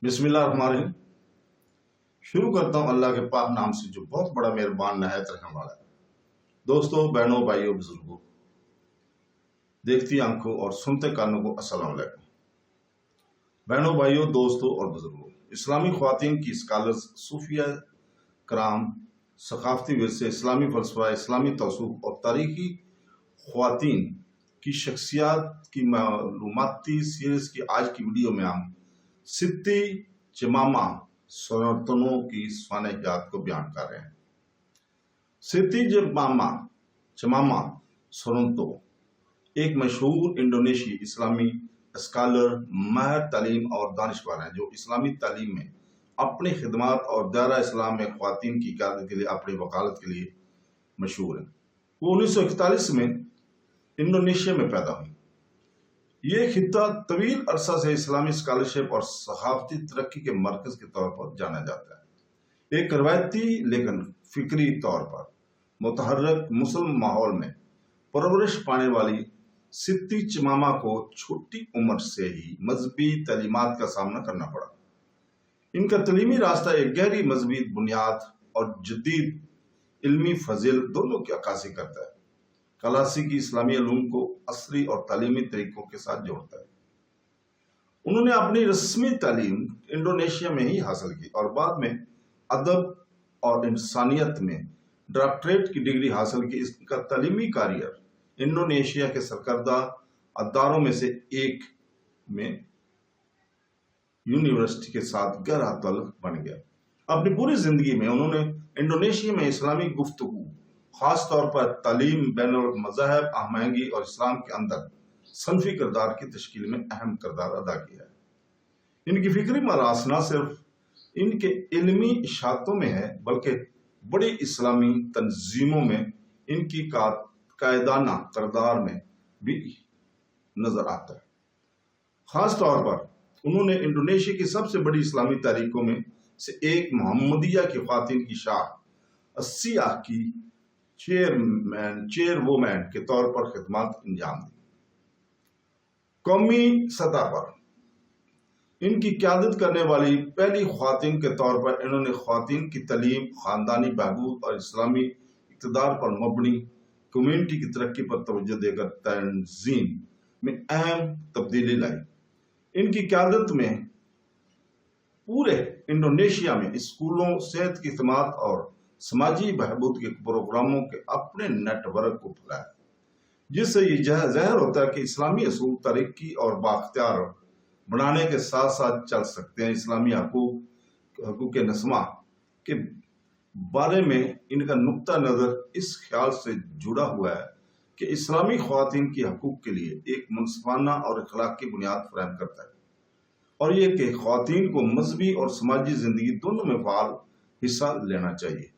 بسم اللہ الرحمن الرحیم۔ شروع کرتا ہوں اللہ کے پاک نام سے جو بہت بڑا مہربان نہایت رحم والا ہے۔ دوستوں، بہنوں، بھائیوں، بزرگوں، دیکھتی آنکھوں اور سنتے کانوں کو السلام علیکم۔ بہنوں، بھائیوں، دوستوں اور بزرگوں، اسلامی خواتین کی اسکالرز، صوفیہ کرام، ثقافتی ورثے، اسلامی فلسفہ، اسلامی تصوف اور تاریخی خواتین کی شخصیات کی معلوماتی سیریز کی آج کی ویڈیو میں ہم ستی چمامہ سورتنوں کی سوانح حیات کو بیان کر رہے ہیں۔ ستی چمامہ سورتنو ایک مشہور انڈونیشی اسلامی اسکالر، ماہر تعلیم اور دانشور ہیں جو اسلامی تعلیم میں اپنی خدمات اور دائرہ اسلام میں خواتین کی قیادت کے لیے اپنی وکالت کے لیے مشہور ہیں۔ وہ 1941 میں انڈونیشیا میں پیدا ہوئی۔ یہ خطہ طویل عرصہ سے اسلامی اسکالرشپ اور ثقافتی ترقی کے مرکز کے طور پر جانا جاتا ہے۔ ایک روایتی لیکن فکری طور پر متحرک مسلم ماحول میں پرورش پانے والی ستی چمامہ کو چھوٹی عمر سے ہی مذہبی تعلیمات کا سامنا کرنا پڑا۔ ان کا تعلیمی راستہ ایک گہری مذہبی بنیاد اور جدید علمی فضل دونوں کی عکاسی کرتا ہے۔ کلاسیکی اسلامی علوم کو عصری اور تعلیمی طریقوں کے ساتھ جوڑتا ہے۔ انہوں نے اپنی رسمی تعلیم انڈونیشیا میں ہی حاصل کی اور بعد میں ادب اور انسانیت میں ڈاکٹریٹ کی ڈگری حاصل کی۔ اس کا تعلیمی کیریئر انڈونیشیا کے سرکردہ اداروں میں سے ایک میں یونیورسٹی کے ساتھ گہرا تعلق بن گیا۔ اپنی پوری زندگی میں انہوں نے انڈونیشیا میں اسلامی گفتگو، خاص طور پر تعلیم، بین المذاہب ہم آہنگی اور اسلام کے اندر صنفی کردار کی تشکیل میں اہم کردار ادا کیا ہے۔ ان کی فکری میراث نہ صرف ان کے علمی اشاعتوں میں ہے بلکہ بڑی اسلامی تنظیموں میں ان کی قائدانہ کردار میں بھی نظر آتا ہے۔ خاص طور پر انہوں نے انڈونیشیا کی سب سے بڑی اسلامی تحریکوں میں سے ایک محمدیہ کی خواتین کی شاخ اسیہ کی چیئر وومین کے طور پر خدمات انجام دی۔ قومی سطح پر ان کی قیادت کرنے والی پہلی خواتین کے طور پر انہوں نے خواتین کی تعلیم، خاندانی بہبود اور اسلامی اقتدار پر مبنی کمیونٹی کی ترقی پر توجہ دے کر تنظیم میں اہم تبدیلی لائی۔ ان کی قیادت میں پورے انڈونیشیا میں اسکولوں، صحت کی خدمات اور سماجی بہبود کے پروگراموں کے اپنے نیٹ ورک کو پھیلایا، جس سے یہ ظاہر ہوتا ہے کہ اسلامی اصول ترقی اور بااختیار بنانے کے ساتھ ساتھ چل سکتے ہیں۔ اسلامی حقوق نسمہ کے بارے میں ان کا نقطہ نظر اس خیال سے جڑا ہوا ہے کہ اسلامی خواتین کے حقوق کے لیے ایک منصفانہ اور اخلاقی بنیاد فراہم کرتا ہے، اور یہ کہ خواتین کو مذہبی اور سماجی زندگی دونوں میں فعال حصہ لینا چاہیے۔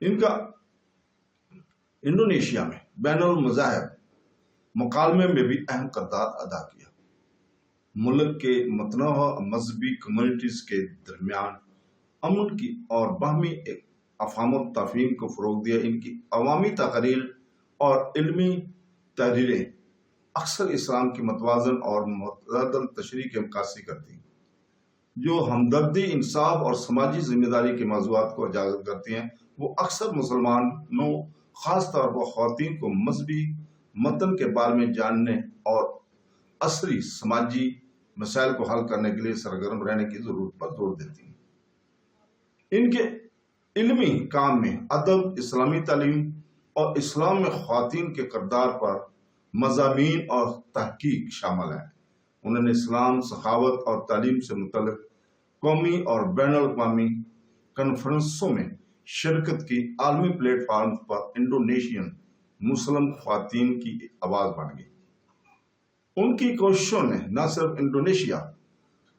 ان کا انڈونیشیا میں بین المذاہب مکالمے میں بھی اہم کردار ادا کیا۔ ملک کے متنوع مذہبی کمیونٹیز کے درمیان امن کی اور باہمی افہام و تفہیم کو فروغ دیا۔ ان کی عوامی تقاریر اور علمی تحریریں اکثر اسلام کی متوازن اور متعدل تشریح کی عکاسی کرتی ہیں، جو ہمدردی، انصاف اور سماجی ذمہ داری کے موضوعات کو اجاگر کرتی ہیں۔ وہ اکثر مسلمانوں، خاص طور پر خواتین کو مذہبی متن کے بارے میں جاننے اور عصری سماجی مسائل کو حل کرنے کے لیے سرگرم رہنے کی ضرورت پر زور دیتی ہیں۔ ان کے علمی کام میں ادب، اسلامی تعلیم اور اسلام میں خواتین کے کردار پر مضامین اور تحقیق شامل ہیں۔ انہوں نے اسلام، سخاوت اور تعلیم سے متعلق قومی اور بین الاقوامی کانفرنسوں میں شرکت کی۔ عالمی پلیٹ فارم پر انڈونیشین مسلم خواتین کی آواز بن گئی۔ ان کی کوششوں نے نہ صرف انڈونیشیا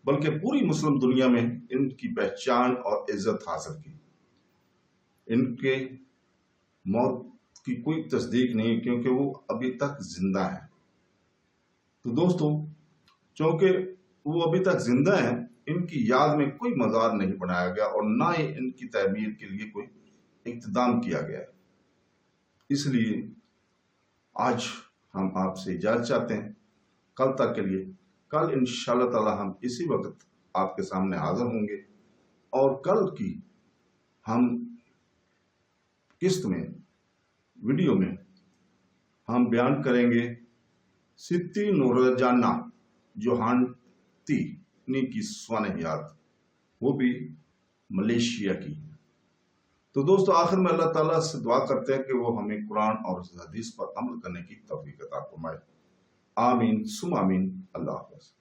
بلکہ پوری مسلم دنیا میں ان کی پہچان اور عزت حاصل کی۔ ان کے موت کی کوئی تصدیق نہیں کیونکہ وہ ابھی تک زندہ ہیں۔ تو دوستو، چونکہ وہ ابھی تک زندہ ہیں، ان کی یاد میں کوئی مزار نہیں بنایا گیا اور نہ ہی ان کی تعمیر کے لیے کوئی اقتدام کیا گیا ہے۔ اس لیے آج ہم آپ سے اجازت چاہتے ہیں، کل تک کے لیے۔ کل انشاءاللہ تعالی ہم اسی وقت آپ کے سامنے حاضر ہوں گے، اور کل کی ہم قسط میں ویڈیو میں ہم بیان کریں گے ستی نورجانہ جوہانتی کی سوانحیات، وہ بھی ملیشیا کی۔ تو دوستو آخر میں اللہ تعالیٰ سے دعا کرتے ہیں کہ وہ ہمیں قرآن اور حدیث پر عمل کرنے کی توفیق عطا فرمائے۔ آمین ثم آمین۔ اللہ حافظ۔